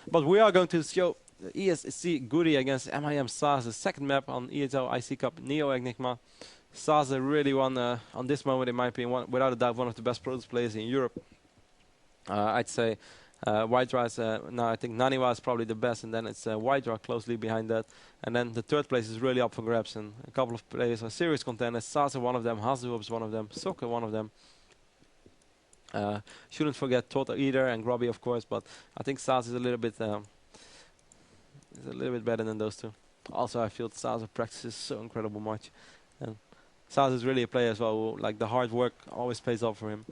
But we are going to show ESC GoOdy against MIM SaSe, second map on ESL IC Cup Neo Enigma. SaSe really won on this moment, in my opinion, without a doubt, one of the best Protoss players in Europe. I'd say White now I think Naniwa is probably the best, and then it's White closely behind that. And then the third place is really up for grabs, and a couple of players are serious contenders. SaSe one of them, Hazu is one of them, Soccer one of them. Shouldn't forget Tota either, and Grubby of course, but I think SaSe is a little bit better than those two. Also, I feel SaSe practices so incredible much, and SaSe is really a player as well who, like, the hard work always pays off for him.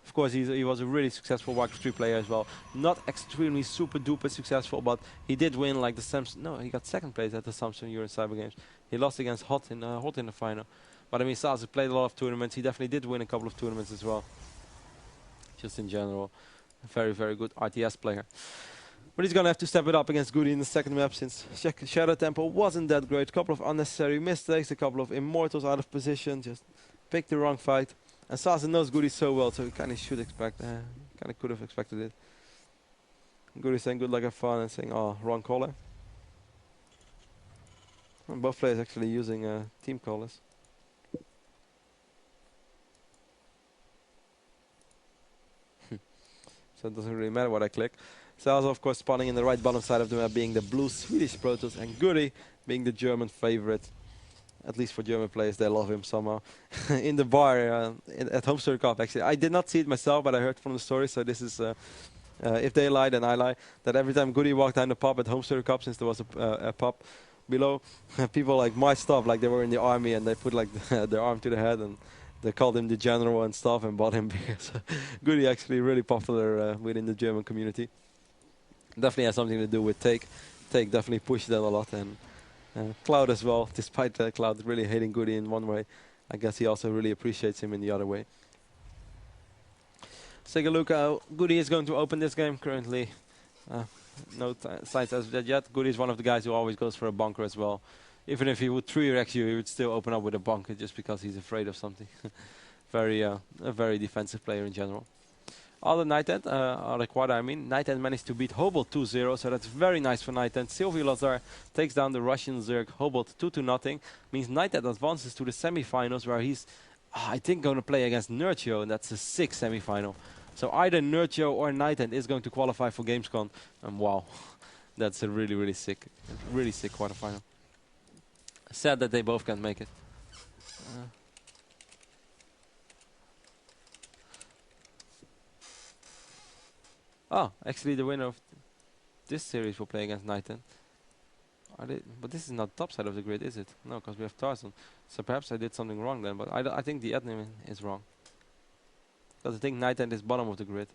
Of course, he was a really successful Warcraft 3 player as well. Not extremely super duper successful, but he did win like the Samsung. No, he got second place at the Samsung Euro Cyber Games. He lost against Hot in the final. But I mean, SaSe played a lot of tournaments. He definitely did win a couple of tournaments as well. Just in general, a very, very good RTS player. But he's going to have to step it up against GoOdy in the second map, since Shadow Temple wasn't that great. A couple of unnecessary mistakes, a couple of Immortals out of position, just picked the wrong fight. And SaSe knows GoOdy so well, so he kind of should expect, kind of could have expected it. GoOdy saying good luck, have fun, and saying, oh, wrong caller. And both players actually using team callers. So it doesn't really matter what I click. SaSe, of course, spawning in the right bottom side of the map, being the blue Swedish Protoss, and GoOdy being the German favorite. At least for German players, they love him somehow. In the bar at Home Story Cup, actually. I did not see it myself, but I heard from the story, so this is, if they lie, then I lie, that every time GoOdy walked down the pub at Home Story Cup, since there was a pub below, people like marched up like they were in the army, and they put like their arm to the head, and they called him the general and stuff, and bought him beer. So GoOdy actually really popular within the German community. Definitely has something to do with Take. Take definitely pushed that a lot, and Cloud as well, despite Cloud really hating GoOdy in one way. I guess he also really appreciates him in the other way. Let's take a look how GoOdy is going to open this game currently. No signs as of that yet. GoOdy is one of the guys who always goes for a bunker as well. Even if he would 3-rex you, he would still open up with a bunker just because he's afraid of something. A very defensive player in general. Other Nighthead, Nighthead managed to beat Hobalt 2-0, so that's very nice for Nighthead. Sylvie Lazar takes down the Russian Zerg Hobalt 2-0. Means Nighthead advances to the semifinals, where he's, I think, going to play against Nurtio, and that's a sick semifinal. So either Nurtio or Nighthead is going to qualify for Gamescom, and wow, that's a really sick quarterfinal. Sad that they both can't make it. Actually the winner of this series will play against Nighthead. But this is not top side of the grid, is it? No, because we have Tarzan. So perhaps I did something wrong then, but I think the admin is wrong. Because I think Nighthead is bottom of the grid.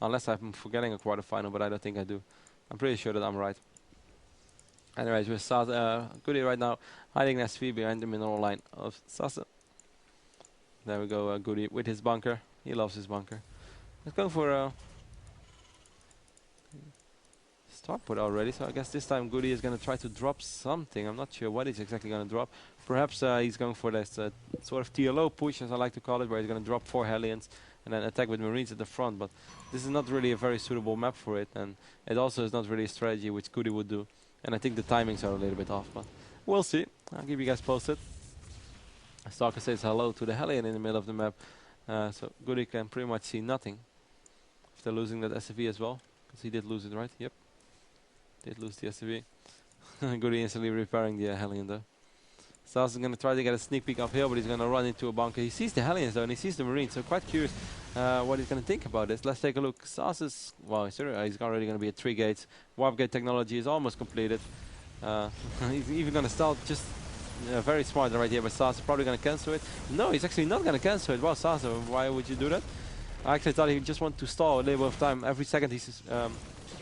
Unless I'm forgetting a quarterfinal, but I don't think I do. I'm pretty sure that I'm right. Anyways, we're GoOdy right now, hiding SV behind the mineral line of SaSe. There we go, GoOdy with his bunker. He loves his bunker. Let's go for Starport already, so I guess this time GoOdy is going to try to drop something. I'm not sure what he's exactly going to drop. Perhaps he's going for this sort of TLO push, as I like to call it, where he's going to drop 4 Hellions and then attack with Marines at the front. But this is not really a very suitable map for it, and it also is not really a strategy which GoOdy would do. And I think the timings are a little bit off, but we'll see. I'll keep you guys posted. Stalker says hello to the Hellion in the middle of the map, so GoOdy can pretty much see nothing. After losing that SFV as well, because he did lose it, right? Yep. Did lose the SCV. GoOdy instantly repairing the Hellion though. SaSe is going to try to get a sneak peek uphill, but he's going to run into a bunker. He sees the Hellions though, and he sees the Marines, so quite curious what he's going to think about this. Let's take a look. SaSe's, well, he's already going to be at 3 gates. Warp gate technology is almost completed. He's even going to stall just very smart right here, but SaSe probably going to cancel it. No, he's actually not going to cancel it. Well, SaSe, why would you do that? I actually thought he just wanted to stall a little bit of time. Every second he's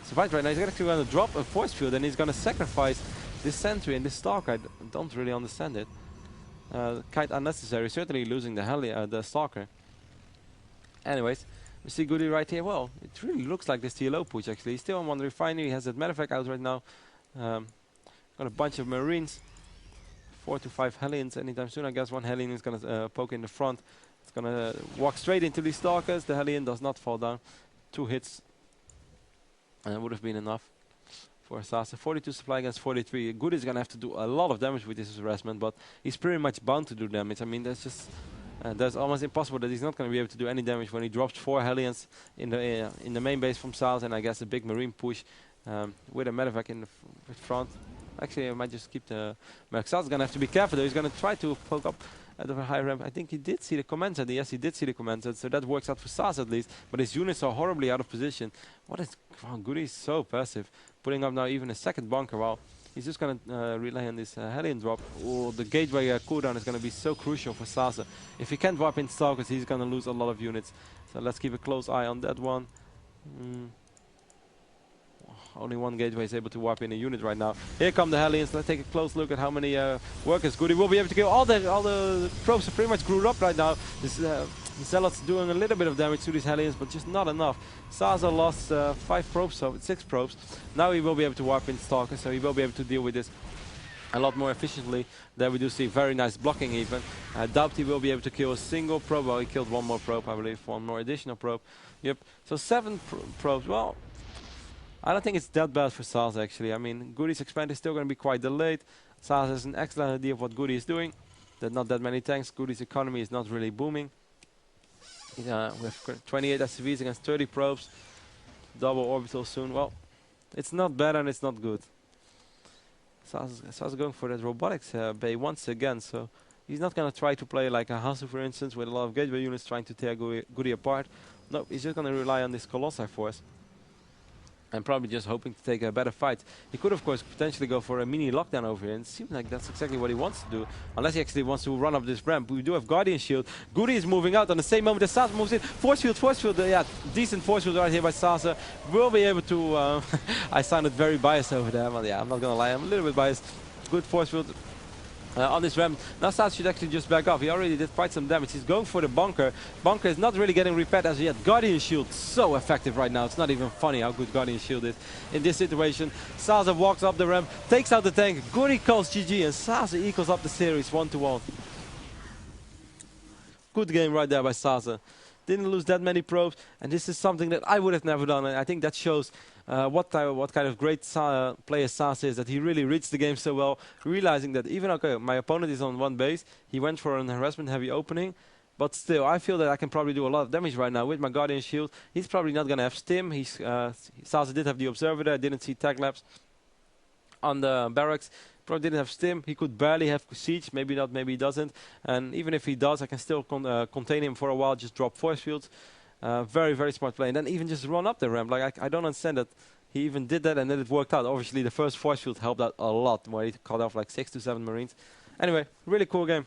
survived right now. He's actually going to drop a force field, and he's going to sacrifice this sentry and this stalker. I don't really understand it. Quite unnecessary. Certainly losing the stalker. Anyways, we see GoOdy right here. Well, it really looks like this TLO push actually. He's still on one refinery. He has that medevac out right now. Got a bunch of Marines. 4 to 5 Hellions anytime soon. I guess one Hellion is going to poke in the front. It's going to walk straight into these stalkers. The Hellion does not fall down. 2 hits. And it would have been enough for SaSe. 42 supply against 43. GoOdy is going to have to do a lot of damage with this harassment, but he's pretty much bound to do damage. I mean, that's almost impossible that he's not going to be able to do any damage when he drops 4 Hellions in the main base from SaSe, and I guess a big Marine push with a medevac in the front. Actually, I might just keep the Merc. SaSe's going to have to be careful though. He's going to try to poke up at the high ramp. I think he did see the comments, and yes, he did see the comments, so that works out for SaSe at least. But his units are horribly out of position. What is GoOdy is so passive, putting up now even a second bunker. Well, he's just going to rely on this Hellion drop. Oh, the gateway cooldown is going to be so crucial for SaSe. If he can't wipe in Stalkers, he's going to lose a lot of units. So let's keep a close eye on that one. Only one gateway is able to warp in a unit right now. Here come the Hellions. Let's take a close look at how many workers GoOdy will be able to kill. All the probes are pretty much screwed up right now. This Zealot's doing a little bit of damage to these Hellions, but just not enough. SaSe lost 5 probes, so 6 probes. Now he will be able to warp in Stalker, so he will be able to deal with this a lot more efficiently. There we do see very nice blocking even. I doubt he will be able to kill a single probe. Well, he killed 1 more probe, I believe, 1 more additional probe. Yep, so 7 probes. Well, I don't think it's that bad for SaSe actually. I mean, GoOdy's expand is still going to be quite delayed. SaSe has an excellent idea of what GoOdy is doing. There's not that many tanks. GoOdy's economy is not really booming. We have 28 SCVs against 30 probes. Double orbital soon. Well, it's not bad and it's not good. SaSe going for that robotics bay once again. So he's not going to try to play like a Hasu, for instance, with a lot of gateway units trying to tear GoOdy apart. No, he's just going to rely on this Colossi force. And probably just hoping to take a better fight. He could, of course, potentially go for a mini lockdown over here. And it seems like that's exactly what he wants to do. Unless he actually wants to run up this ramp. We do have Guardian Shield. GoOdy is moving out on the same moment as SaSe moves in. Force field. Yeah, decent force field right here by SaSe. Will be able to... I sounded very biased over there. Well, yeah, I'm not going to lie. I'm a little bit biased. Good force field. On this ramp. Now SaSe should actually just back off. He already did quite some damage. He's going for the bunker. Bunker is not really getting repaired as yet. Guardian Shield, so effective right now. It's not even funny how good Guardian Shield is in this situation. SaSe walks up the ramp, takes out the tank. GoOdy calls GG, and SaSe equals up the series 1-1. Good game right there by SaSe. Didn't lose that many probes, and this is something that I would have never done. And I think that shows what kind of great player SaSe is, that he really reads the game so well, realizing that even okay, my opponent is on 1 base, he went for an harassment heavy opening, but still I feel that I can probably do a lot of damage right now with my Guardian Shield. He's probably not going to have stim. SaSe did have the observer there, didn't see tag labs on the barracks. Probably didn't have stim. He could barely have siege. Maybe not, maybe he doesn't. And even if he does, I can still contain him for a while, just drop force fields. Very, very smart play. And then even just run up the ramp. Like I don't understand that he even did that and then it worked out. Obviously, the first force field helped out a lot, where he caught off like 6 to 7 Marines. Anyway, really cool game.